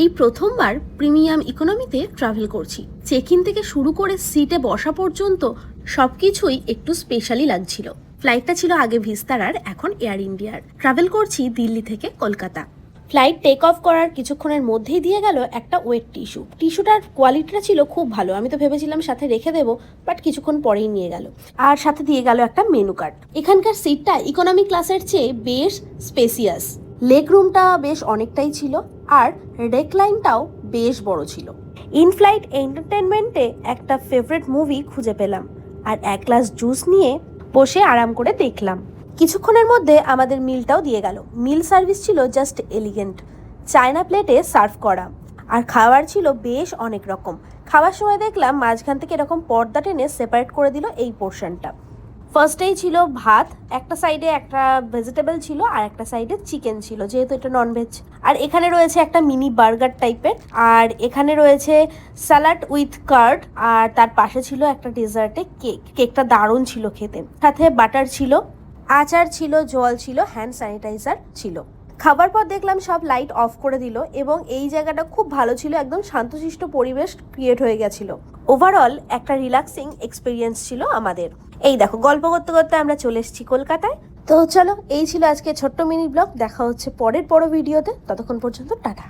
এই প্রথমবার premium ইকোনমিতে travel করছি। চেক ইন থেকে শুরু করে সিটে বসা পর্যন্ত সবকিছুই একটু স্পেশালি লাগছিল। ফ্লাইটটা ছিল আগে ভিস্তারার, এখন এয়ার ইন্ডিয়ার। ট্রাভেল করছি দিল্লি থেকে কলকাতা। ফ্লাইট টেক অফ করার কিছুক্ষণের মধ্যেই দিয়ে গেল একটা ওয়েট টিস্যু। টিস্যুটার কোয়ালিটিটা ছিল খুব ভালো, আমি তো ভেবেছিলাম সাথে রেখে দেবো, বাট কিছুক্ষণ পরেই নিয়ে গেল। আর সাথে দিয়ে গেল একটা মেনু কার্ড। এখানকার সিটটা ইকোনমি ক্লাসের চেয়ে বেশ স্পেসিয়াস। লেগ রুমটা বেশ অনেকটাই ছিল, আর রেকলাইনটাও বেশ বড় ছিল। ইন ফ্লাইট এন্টারটেনমেন্টে একটা ফেভারিট মুভি খুঁজে পেলাম, আর এক গ্লাস জুস নিয়ে বসে আরাম করে দেখলাম। কিছুক্ষণের মধ্যে আমাদের মিলটাও দিয়ে গেল। মিল সার্ভিস ছিল জাস্ট এলিগেন্ট, চায়না প্লেটে সার্ভ করা, আর খাবার ছিল বেশ অনেক রকম। খাওয়ার সময় দেখলাম মাঝখান থেকে এরকম পর্দা টেনে সেপারেট করে দিল এই পোর্শনটা। ফার্স্টেই ছিল ভাত, একটা সাইডে একটা ভেজিটেবল ছিল, আর একটা সাইডে চিকেন ছিল, যেহেতু এটা ননভেজ। আর এখানে রয়েছে একটা মিনি বার্গার টাইপের, আর এখানে রয়েছে স্যালাড উইথ কার্ড, আর তার পাশে ছিল একটা ডেজার্টে কেক। কেকটা দারুণ ছিল খেতে। সাথে বাটার ছিল, আচার ছিল, জল ছিল, হ্যান্ড স্যানিটাইজার ছিল। খাবার পর দেখলাম সব লাইট অফ করে দিল, এবং এই জায়গাটা খুব ভালো ছিল, একদম শান্তশিষ্ট পরিবেশ ক্রিয়েট হয়ে গেছিল। ওভারঅল একটা রিল্যাক্সিং এক্সপিরিয়েন্স ছিল আমাদের। এই দেখো, গল্প করতে করতে আমরা চলে এসেছি কলকাতায়। তো চলো, এই ছিল আজকে ছোট্ট মিনি ব্লগ। দেখা হচ্ছে পরের বড় ভিডিওতে, ততক্ষণ পর্যন্ত টাটা।